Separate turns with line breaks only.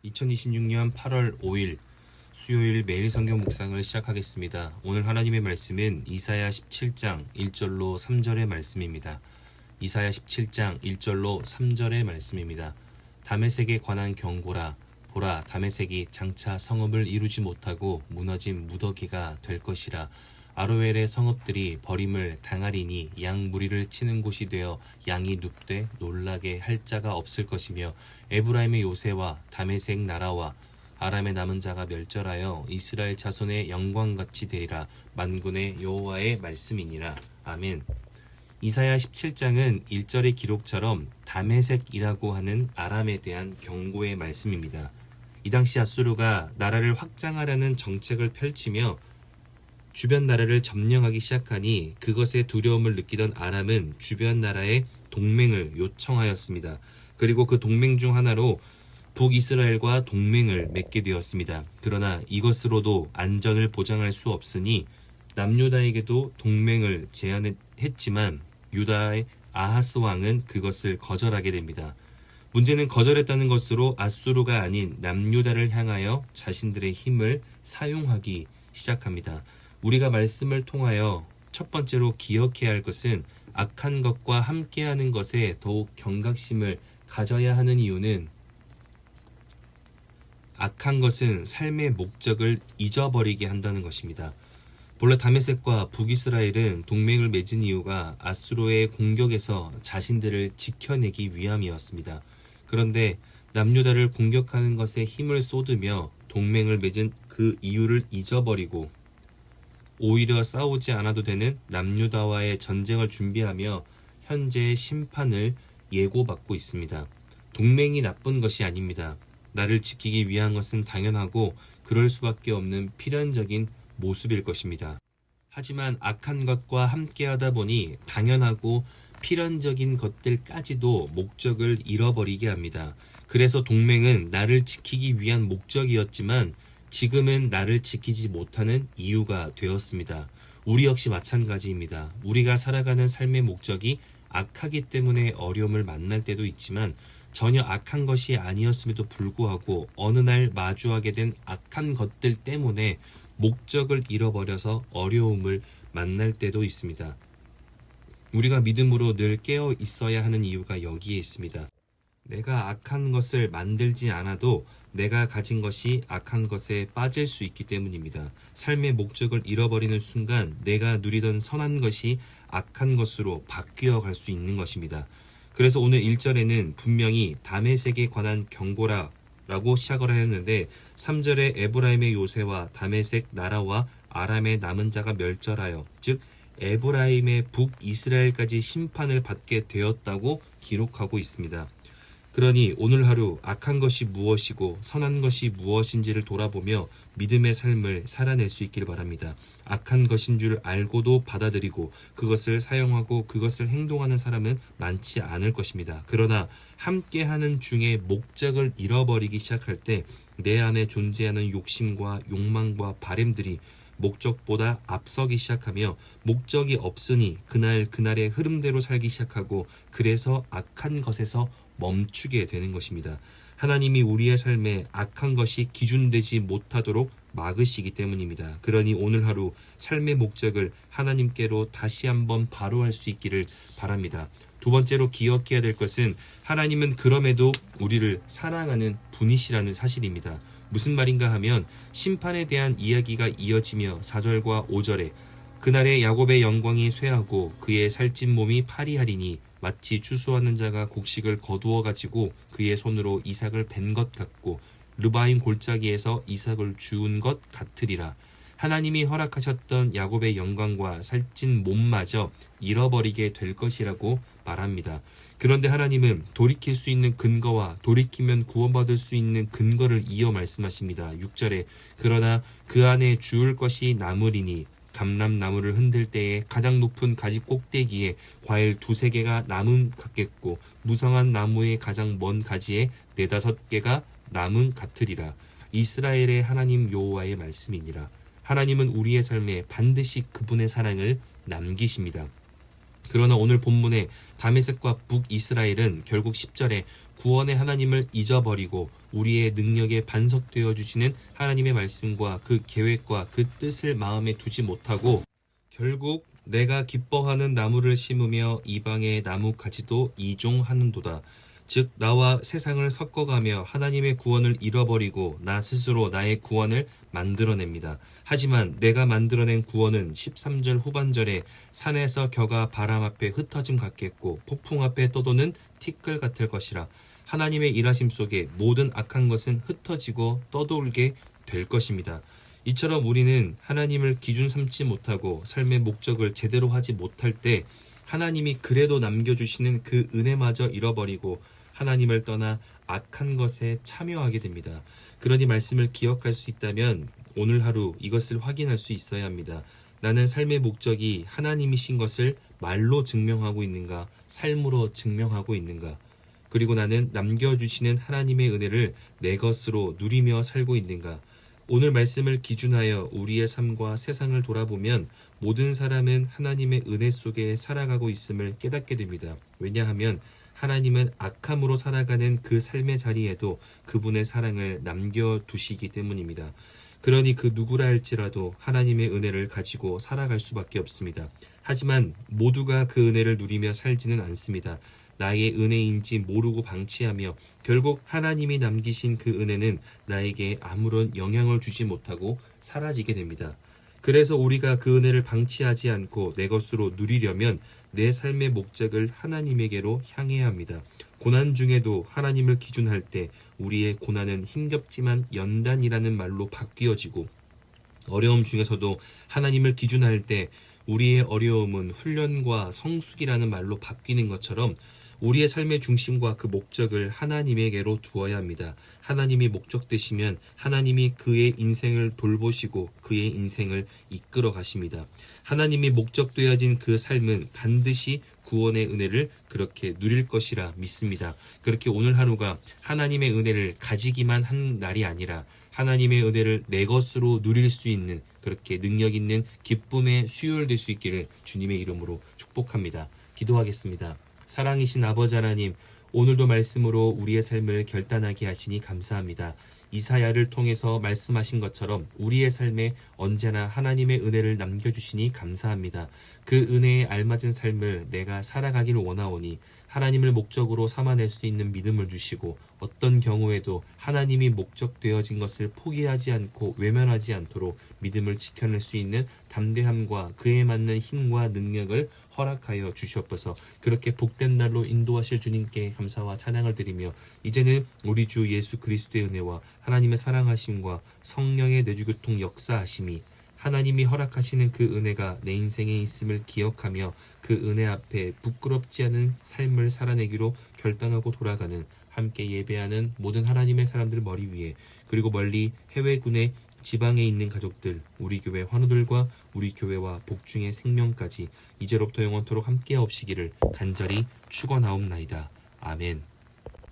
2026년 8월 5일 수요일 매일 성경 묵상을 시작하겠습니다. 오늘 하나님의 말씀은 이사야 17장 1절로 3절의 말씀입니다. 이사야 17장 1절로 3절의 말씀입니다. 다메섹에 관한 경고라. 보라, 다메섹이 장차 성읍을 이루지 못하고 무너진 무더기가 될 것이라. 아로엘의 성읍들이 버림을 당하리니 양 무리를 치는 곳이 되어 양이 눕되 놀라게 할 자가 없을 것이며, 에브라임의 요새와 다메섹 나라와 아람의 남은 자가 멸절하여 이스라엘 자손의 영광같이 되리라. 만군의 여호와의 말씀이니라. 아멘. 이사야 17장은 1절의 기록처럼 다메섹이라고 하는 아람에 대한 경고의 말씀입니다. 이 당시 아수르가 나라를 확장하려는 정책을 펼치며 주변 나라를 점령하기 시작하니 그것에 두려움을 느끼던 아람은 주변 나라의 동맹을 요청하였습니다. 그리고 그 동맹 중 하나로 북이스라엘과 동맹을 맺게 되었습니다. 그러나 이것으로도 안전을 보장할 수 없으니 남유다에게도 동맹을 제안했지만 유다의 아하스 왕은 그것을 거절하게 됩니다. 문제는 거절했다는 것으로 아수르가 아닌 남유다를 향하여 자신들의 힘을 사용하기 시작합니다. 우리가 말씀을 통하여 첫 번째로 기억해야 할 것은 악한 것과 함께하는 것에 더욱 경각심을 가져야 하는 이유는 악한 것은 삶의 목적을 잊어버리게 한다는 것입니다. 본래 다메섹과 북이스라엘은 동맹을 맺은 이유가 아수르의 공격에서 자신들을 지켜내기 위함이었습니다. 그런데 남유다를 공격하는 것에 힘을 쏟으며 동맹을 맺은 그 이유를 잊어버리고 오히려 싸우지 않아도 되는 남유다와의 전쟁을 준비하며 현재의 심판을 예고받고 있습니다. 동맹이 나쁜 것이 아닙니다. 나를 지키기 위한 것은 당연하고 그럴 수밖에 없는 필연적인 모습일 것입니다. 하지만 악한 것과 함께하다 보니 당연하고 필연적인 것들까지도 목적을 잃어버리게 합니다. 그래서 동맹은 나를 지키기 위한 목적이었지만 지금은 나를 지키지 못하는 이유가 되었습니다. 우리 역시 마찬가지입니다. 우리가 살아가는 삶의 목적이 악하기 때문에 어려움을 만날 때도 있지만 전혀 악한 것이 아니었음에도 불구하고 어느 날 마주하게 된 악한 것들 때문에 목적을 잃어버려서 어려움을 만날 때도 있습니다. 우리가 믿음으로 늘 깨어 있어야 하는 이유가 여기에 있습니다. 내가 악한 것을 만들지 않아도 내가 가진 것이 악한 것에 빠질 수 있기 때문입니다. 삶의 목적을 잃어버리는 순간 내가 누리던 선한 것이 악한 것으로 바뀌어 갈 수 있는 것입니다. 그래서 오늘 1절에는 분명히 다메섹에 관한 경고라고 시작을 하였는데 3절에 에브라임의 요새와 다메섹 나라와 아람의 남은 자가 멸절하여, 즉 에브라임의 북이스라엘까지 심판을 받게 되었다고 기록하고 있습니다. 그러니 오늘 하루 악한 것이 무엇이고 선한 것이 무엇인지를 돌아보며 믿음의 삶을 살아낼 수 있길 바랍니다. 악한 것인 줄 알고도 받아들이고 그것을 사용하고 그것을 행동하는 사람은 많지 않을 것입니다. 그러나 함께하는 중에 목적을 잃어버리기 시작할 때 내 안에 존재하는 욕심과 욕망과 바램들이 목적보다 앞서기 시작하며 목적이 없으니 그날의 흐름대로 살기 시작하고 그래서 악한 것에서 멈추게 되는 것입니다. 하나님이 우리의 삶에 악한 것이 기준되지 못하도록 막으시기 때문입니다. 그러니 오늘 하루 삶의 목적을 하나님께로 다시 한번 바로할 수 있기를 바랍니다. 두 번째로 기억해야 될 것은 하나님은 그럼에도 우리를 사랑하는 분이시라는 사실입니다. 무슨 말인가 하면 심판에 대한 이야기가 이어지며 4절과 5절에 그날에 야곱의 영광이 쇠하고 그의 살찐 몸이 파리하리니 마치 추수하는 자가 곡식을 거두어 가지고 그의 손으로 이삭을 벤 것 같고 르바임 골짜기에서 이삭을 주운 것 같으리라. 하나님이 허락하셨던 야곱의 영광과 살찐 몸마저 잃어버리게 될 것이라고 말합니다. 그런데 하나님은 돌이킬 수 있는 근거와 돌이키면 구원받을 수 있는 근거를 이어 말씀하십니다. 6절에 그러나 그 안에 주울 것이 남으리니 감람나무를 흔들 때에 가장 높은 가지 꼭대기에 과일 2-3개가 남음 같겠고 무성한 나무의 가장 먼 가지에 4-5개가 남음 같으리라. 이스라엘의 하나님 여호와의 말씀이니라. 하나님은 우리의 삶에 반드시 그분의 사랑을 남기십니다. 그러나 오늘 본문의 다메섹과 북이스라엘은 결국 10절에 구원의 하나님을 잊어버리고 우리의 능력에 반석되어 주시는 하나님의 말씀과 그 계획과 그 뜻을 마음에 두지 못하고 결국 내가 기뻐하는 나무를 심으며 이방의 나무가지도 이종하는도다. 즉 나와 세상을 섞어가며 하나님의 구원을 잃어버리고 나 스스로 나의 구원을 만들어냅니다. 하지만 내가 만들어낸 구원은 13절 후반절에 산에서 겨가 바람 앞에 흩어짐 같겠고 폭풍 앞에 떠도는 티끌 같을 것이라. 하나님의 일하심 속에 모든 악한 것은 흩어지고 떠돌게 될 것입니다. 이처럼 우리는 하나님을 기준 삼지 못하고 삶의 목적을 제대로 하지 못할 때 하나님이 그래도 남겨주시는 그 은혜마저 잃어버리고 하나님을 떠나 악한 것에 참여하게 됩니다. 그러니 말씀을 기억할 수 있다면 오늘 하루 이것을 확인할 수 있어야 합니다. 나는 삶의 목적이 하나님이신 것을 말로 증명하고 있는가, 삶으로 증명하고 있는가, 그리고 나는 남겨주시는 하나님의 은혜를 내 것으로 누리며 살고 있는가. 오늘 말씀을 기준하여 우리의 삶과 세상을 돌아보면 모든 사람은 하나님의 은혜 속에 살아가고 있음을 깨닫게 됩니다. 왜냐하면 하나님은 악함으로 살아가는 그 삶의 자리에도 그분의 사랑을 남겨두시기 때문입니다. 그러니 그 누구라 할지라도 하나님의 은혜를 가지고 살아갈 수밖에 없습니다. 하지만 모두가 그 은혜를 누리며 살지는 않습니다. 나의 은혜인지 모르고 방치하며 결국 하나님이 남기신 그 은혜는 나에게 아무런 영향을 주지 못하고 사라지게 됩니다. 그래서 우리가 그 은혜를 방치하지 않고 내 것으로 누리려면 내 삶의 목적을 하나님에게로 향해야 합니다. 고난 중에도 하나님을 기준할 때 우리의 고난은 힘겹지만 연단이라는 말로 바뀌어지고 어려움 중에서도 하나님을 기준할 때 우리의 어려움은 훈련과 성숙이라는 말로 바뀌는 것처럼 우리의 삶의 중심과 그 목적을 하나님에게로 두어야 합니다. 하나님이 목적 되시면 하나님이 그의 인생을 돌보시고 그의 인생을 이끌어 가십니다. 하나님이 목적 되어진 그 삶은 반드시 구원의 은혜를 그렇게 누릴 것이라 믿습니다. 그렇게 오늘 하루가 하나님의 은혜를 가지기만 한 날이 아니라 하나님의 은혜를 내 것으로 누릴 수 있는 그렇게 능력 있는 기쁨의 수요일 수 있기를 주님의 이름으로 축복합니다. 기도하겠습니다. 사랑이신 아버지 하나님, 오늘도 말씀으로 우리의 삶을 결단하게 하시니 감사합니다. 이사야를 통해서 말씀하신 것처럼 우리의 삶에 언제나 하나님의 은혜를 남겨주시니 감사합니다. 그 은혜에 알맞은 삶을 내가 살아가기를 원하오니 하나님을 목적으로 삼아낼 수 있는 믿음을 주시고 어떤 경우에도 하나님이 목적되어진 것을 포기하지 않고 외면하지 않도록 믿음을 지켜낼 수 있는 담대함과 그에 맞는 힘과 능력을 허락하여 주시옵소서. 그렇게 복된 날로 인도하실 주님께 감사와 찬양을 드리며 이제는 우리 주 예수 그리스도의 은혜와 하나님의 사랑하심과 성령의 내주교통 역사하심이 하나님이 허락하시는 그 은혜가 내 인생에 있음을 기억하며 그 은혜 앞에 부끄럽지 않은 삶을 살아내기로 결단하고 돌아가는 함께 예배하는 모든 하나님의 사람들 머리 위에 그리고 멀리 해외군의 지방에 있는 가족들, 우리 교회 환우들과 우리 교회와 복중의 생명까지 이제로부터 영원토록 함께 없시기를 간절히 축원하옵나이다. 아멘.